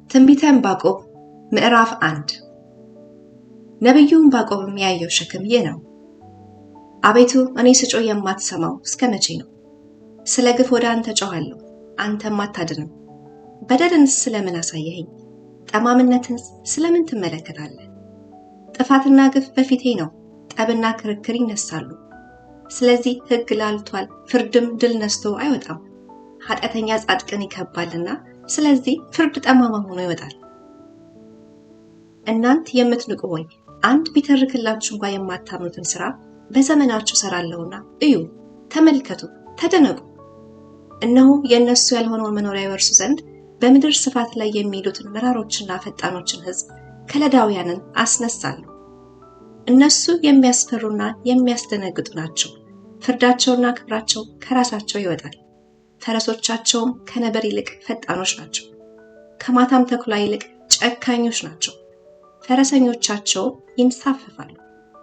ትንቢተ ዕንባቆም ምዕራፍ 1 ነቢዩ ዕንባቆም ያየው ሸክም ይህ ነው። አቤቱ እኔ ስጮህ የማትሰማው እስከ መቼ ነው? ስለ ግፍ ወደ አንተ ጮኻለሁ፣ አንተም አታድንም። በደልንስ ስለምን አሳየኸኝ? ጠማምነትንስ ስለምን ትመለከታለህ? ጥፋትና ግፍ በፊቴ ነው፣ ጠብና ክርክር ይነሳሉ። ስለዚህ ሕግ ላልቷል፣ ፍርድም ድል ነስቶ አይወጣም። ኃጢአተኛ ጻድቅን ይከባልና ስለዚህ ፍርድ ጠማማ ሆኖ ይወጣል። እናንት የምትንቁ ሆይ አንድ ቢተርክላችሁ እንኳን የማታምኑትን ሥራ በዘመናችሁ ሰራለሁና እዩ፣ ተመልከቱ፣ ተደነቁ። እነሆ የእነሱ ያልሆነውን መኖሪያ ይወርሱ ዘንድ በምድር ስፋት ላይ የሚሄዱትን መራሮችና ፈጣኖችን ሕዝብ ከለዳውያንን አስነሳለሁ። እነሱ የሚያስፈሩና የሚያስደነግጡ ናቸው። ፍርዳቸውና ክብራቸው ከራሳቸው ይወጣል። ፈረሶቻቸውም ከነብር ይልቅ ፈጣኖች ናቸው። ከማታም ተኩላ ይልቅ ጨካኞች ናቸው። ፈረሰኞቻቸው ይንሳፈፋሉ፣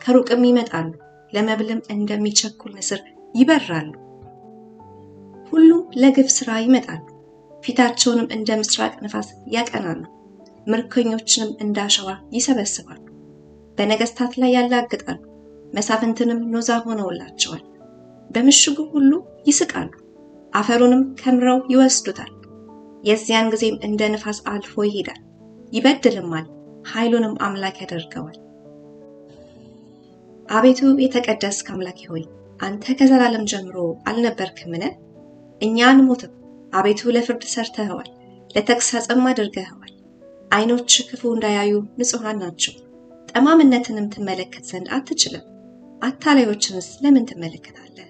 ከሩቅም ይመጣሉ፣ ለመብልም እንደሚቸኩል ንስር ይበራሉ። ሁሉ ለግፍ ሥራ ይመጣሉ፣ ፊታቸውንም እንደ ምስራቅ ነፋስ ያቀናሉ፣ ምርኮኞችንም እንደ አሸዋ ይሰበስባሉ። በነገሥታት ላይ ያላግጣሉ፣ መሳፍንትንም ኖዛ ሆነውላቸዋል። በምሽጉ ሁሉ ይስቃሉ፣ አፈሩንም ከምረው ይወስዱታል። የዚያን ጊዜም እንደ ንፋስ አልፎ ይሄዳል፣ ይበድልማል፣ ኃይሉንም አምላክ ያደርገዋል። አቤቱ የተቀደስክ አምላኬ ሆይ አንተ ከዘላለም ጀምሮ አልነበርክምን? እኛ አንሞትም። አቤቱ ለፍርድ ሰርተኸዋል፣ ለተግሣጽም አድርገኸዋል። ዓይኖች ክፉ እንዳያዩ ንጹሐን ናቸው። ጠማምነትንም ትመለከት ዘንድ አትችልም። አታላዮችንስ ለምን ትመለከታለህ?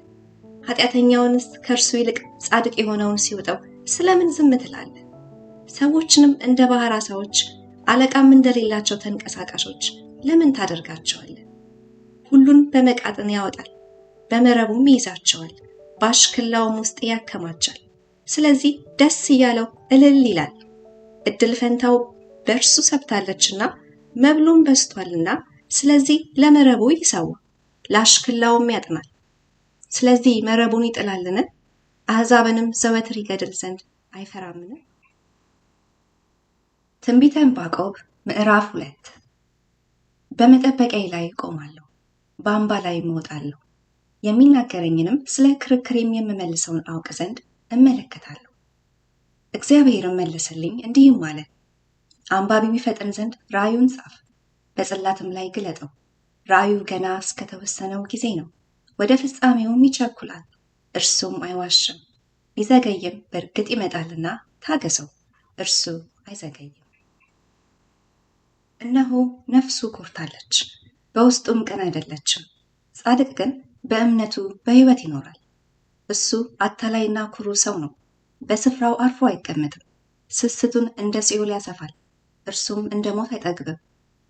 ኃጢአተኛውንስ ከእርሱ ይልቅ ጻድቅ የሆነውን ሲውጠው ስለምን ዝም ትላለህ? ሰዎችንም እንደ ባህር ዓሣዎች አለቃም እንደሌላቸው ተንቀሳቃሾች ለምን ታደርጋቸዋለህ? ሁሉን በመቃጥን ያወጣል፣ በመረቡም ይይዛቸዋል፣ በአሽክላውም ውስጥ ያከማቻል። ስለዚህ ደስ እያለው እልል ይላል። እድል ፈንታው በእርሱ ሰብታለችና መብሉም በዝቷልና፣ ስለዚህ ለመረቡ ይሰዋ፣ ለአሽክላውም ያጥናል። ስለዚህ መረቡን ይጥላልን? አሕዛብንም ዘወትር ይገድል ዘንድ አይፈራምን? ትንቢተ ዕንባቆም ምዕራፍ 2 በመጠበቂያዬ ላይ እቆማለሁ፣ በአምባ ላይ እወጣለሁ። የሚናገረኝንም ስለ ክርክሬም የምመልሰውን አውቅ ዘንድ እመለከታለሁ። እግዚአብሔርም መለሰልኝ እንዲህም አለ፣ አንባቢ ይፈጥን ዘንድ ራእዩን ጻፍ፣ በጽላትም ላይ ግለጠው። ራእዩ ገና እስከተወሰነው ጊዜ ነው፣ ወደ ፍጻሜውም ይቸኩላል። እርሱም አይዋሽም። ቢዘገይም በእርግጥ ይመጣልና ታገሰው፣ እርሱ አይዘገይም። እነሆ ነፍሱ ኮርታለች፣ በውስጡም ቅን አይደለችም። ጻድቅ ግን በእምነቱ በሕይወት ይኖራል። እሱ አታላይና ኩሩ ሰው ነው፣ በስፍራው አርፎ አይቀመጥም። ስስቱን እንደ ሲኦል ያሰፋል፣ እርሱም እንደ ሞት አይጠግብም።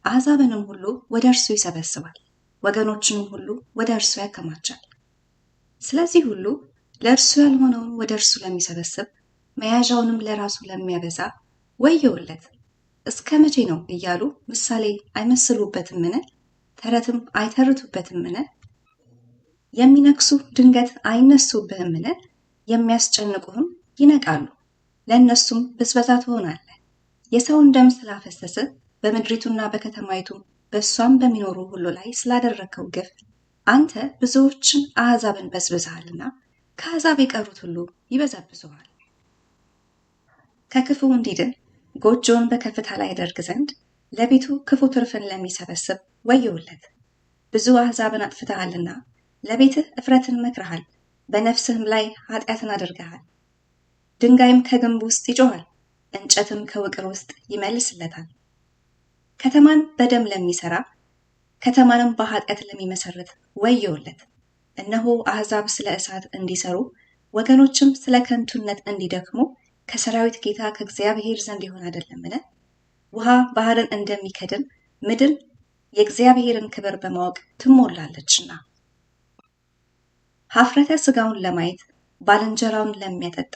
አሕዛብንም ሁሉ ወደ እርሱ ይሰበስባል፣ ወገኖችንም ሁሉ ወደ እርሱ ያከማቻል። ስለዚህ ሁሉ ለእርሱ ያልሆነውን ወደ እርሱ ለሚሰበስብ መያዣውንም ለራሱ ለሚያበዛ ወየውለት። እስከ መቼ ነው እያሉ ምሳሌ አይመስሉበትምን? ተረትም አይተርቱበትምን? የሚነክሱ ድንገት አይነሱብህምን? የሚያስጨንቁህም ይነቃሉ፣ ለእነሱም ብዝበዛ ትሆናለህ። የሰውን ደም ስላፈሰሰ በምድሪቱና በከተማይቱ በእሷም በሚኖሩ ሁሉ ላይ ስላደረግከው ግፍ አንተ ብዙዎችን አሕዛብን በዝብዘሃልና ከአሕዛብ የቀሩት ሁሉ ይበዘብዙሃል። ከክፉ እንዲድን ጎጆውን በከፍታ ላይ ያደርግ ዘንድ ለቤቱ ክፉ ትርፍን ለሚሰበስብ ወየውለት። ብዙ አሕዛብን አጥፍተሃልና ለቤትህ እፍረትን መክረሃል፣ በነፍስህም ላይ ኃጢአትን አድርገሃል። ድንጋይም ከግንብ ውስጥ ይጮኻል፣ እንጨትም ከውቅር ውስጥ ይመልስለታል። ከተማን በደም ለሚሰራ ከተማንም በኃጢአት ለሚመሰርት ወየውለት። እነሆ አሕዛብ ስለ እሳት እንዲሰሩ ወገኖችም ስለ ከንቱነት እንዲደክሙ ከሰራዊት ጌታ ከእግዚአብሔር ዘንድ ይሆን አይደለምን? ውሃ ባህርን እንደሚከድን ምድር የእግዚአብሔርን ክብር በማወቅ ትሞላለችና። ኀፍረተ ሥጋውን ለማየት ባልንጀራውን ለሚያጠጣ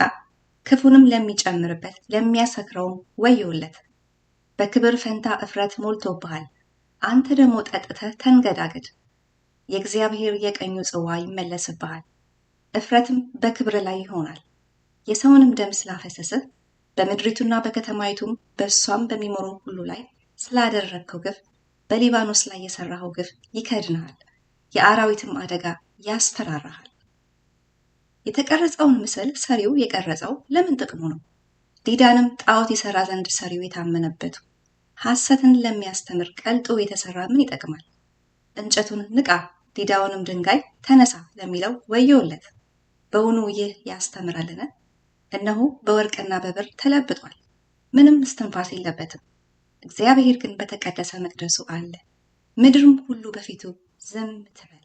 ክፉንም ለሚጨምርበት ለሚያሰክረውም ወየውለት። በክብር ፈንታ እፍረት ሞልቶብሃል፣ አንተ ደግሞ ጠጥተህ ተንገዳገድ። የእግዚአብሔር የቀኙ ጽዋ ይመለስብሃል፣ እፍረትም በክብር ላይ ይሆናል። የሰውንም ደም ስላፈሰስህ በምድሪቱና በከተማይቱም በእሷም በሚኖሩ ሁሉ ላይ ስላደረግከው ግፍ በሊባኖስ ላይ የሰራኸው ግፍ ይከድንሃል፣ የአራዊትም አደጋ ያስፈራራሃል። የተቀረጸውን ምስል ሰሪው የቀረጸው ለምን ጥቅሙ ነው? ዲዳንም ጣዖት ይሰራ ዘንድ ሰሪው የታመነበቱ ሐሰትን ለሚያስተምር ቀልጦ የተሰራ ምን ይጠቅማል? እንጨቱን ንቃ ዲዳውንም ድንጋይ ተነሳ ለሚለው ወዮለት። በውኑ ይህ ያስተምራልን? እነሆ በወርቅና በብር ተለብጧል፣ ምንም እስትንፋስ የለበትም። እግዚአብሔር ግን በተቀደሰ መቅደሱ አለ፣ ምድርም ሁሉ በፊቱ ዝም ትበል።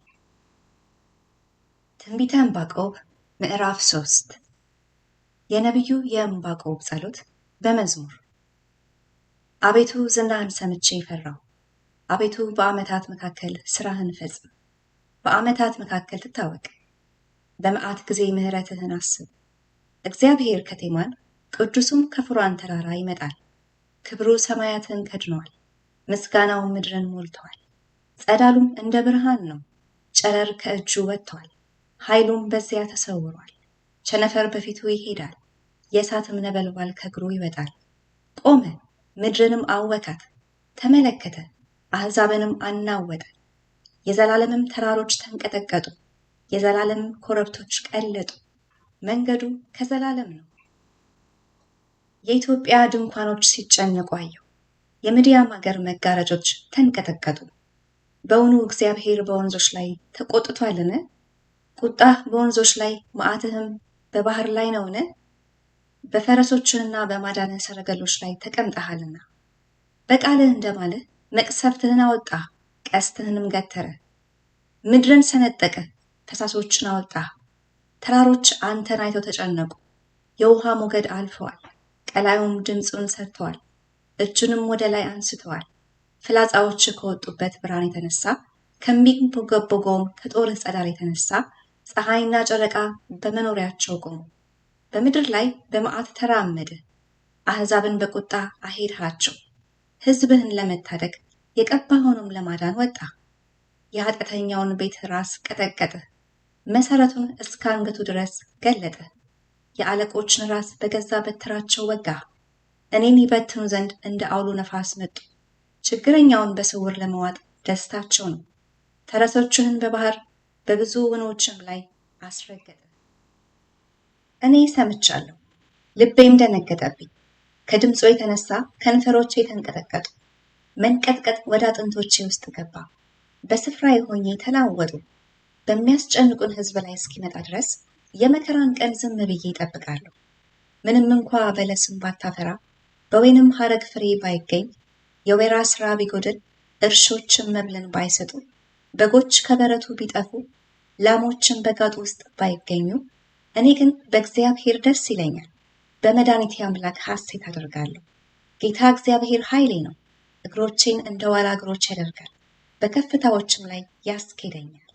ትንቢተ ዕንባቆም ምዕራፍ 3 የነቢዩ የዕንባቆም ጸሎት በመዝሙር። አቤቱ ዝናህን ሰምቼ ፈራሁ። አቤቱ በዓመታት መካከል ሥራህን ፈጽም፣ በዓመታት መካከል ትታወቅ። በመዓት ጊዜ ምሕረትህን አስብ። እግዚአብሔር ከቴማን ቅዱሱም ከፍሯን ተራራ ይመጣል። ክብሩ ሰማያትን ከድኗል፣ ምስጋናው ምድርን ሞልተዋል። ጸዳሉም እንደ ብርሃን ነው፣ ጨረር ከእጁ ወጥቷል፣ ኃይሉም በዚያ ተሰውሯል። ቸነፈር በፊቱ ይሄዳል፣ የእሳትም ነበልባል ከእግሩ ይወጣል። ቆመ፣ ምድርንም አወካት፣ ተመለከተ፣ አሕዛብንም አናወጠ። የዘላለምም ተራሮች ተንቀጠቀጡ፣ የዘላለምም ኮረብቶች ቀለጡ። መንገዱ ከዘላለም ነው። የኢትዮጵያ ድንኳኖች ሲጨነቁ አየሁ፣ የምድያም አገር መጋረጆች ተንቀጠቀጡ። በውኑ እግዚአብሔር በወንዞች ላይ ተቆጥቷልን? ቁጣህ በወንዞች ላይ መዓትህም በባህር ላይ ነውን? በፈረሶችንና በማዳንህ ሰረገሎች ላይ ተቀምጠሃልና። በቃልህ እንደማልህ መቅሰፍትህን አወጣ፣ ቀስትህንም ገተረ። ምድርን ሰነጠቀ፣ ፈሳሾችን አወጣ። ተራሮች አንተን አይተው ተጨነቁ። የውሃ ሞገድ አልፈዋል፣ ቀላዩም ድምፁን ሰጥተዋል፣ እጁንም ወደ ላይ አንስተዋል። ፍላጻዎች ከወጡበት ብርሃን የተነሳ ከሚንቦገቦገውም ከጦርህ ጸዳል የተነሳ ፀሐይና ጨረቃ በመኖሪያቸው ቆሙ። በምድር ላይ በመዓት ተራመደ፣ አሕዛብን በቁጣ አሄድሃቸው። ሕዝብህን ለመታደግ የቀባኸውንም ለማዳን ወጣ። የኃጢአተኛውን ቤት ራስ ቀጠቀጥህ፣ መሠረቱን እስከ አንገቱ ድረስ ገለጠ። የአለቆችን ራስ በገዛ በትራቸው ወጋ። እኔን ይበትኑ ዘንድ እንደ አውሎ ነፋስ መጡ። ችግረኛውን በስውር ለመዋጥ ደስታቸው ነው። ፈረሶችህን በባህር በብዙ ወኖችም ላይ አስረገጠ። እኔ ሰምቻለሁ፣ ልቤም ደነገጠብኝ። ከድምፁ የተነሳ ከንፈሮቼ ተንቀጠቀጡ። መንቀጥቀጥ ወደ አጥንቶቼ ውስጥ ገባ። በስፍራዬ ሆኜ ተናወጡ። በሚያስጨንቁን ሕዝብ ላይ እስኪመጣ ድረስ የመከራን ቀን ዝም ብዬ እጠብቃለሁ። ምንም እንኳ በለስም ባታፈራ፣ በወይንም ሐረግ ፍሬ ባይገኝ፣ የወይራ ሥራ ቢጎድል፣ እርሾችም መብልን ባይሰጡ፣ በጎች ከበረቱ ቢጠፉ፣ ላሞችም በጋጡ ውስጥ ባይገኙ፣ እኔ ግን በእግዚአብሔር ደስ ይለኛል፣ በመድኃኒቴ አምላክ ሐሴት አደርጋለሁ። ጌታ እግዚአብሔር ኃይሌ ነው፣ እግሮቼን እንደ ዋላ እግሮች ያደርጋል፣ በከፍታዎችም ላይ ያስኬደኛል።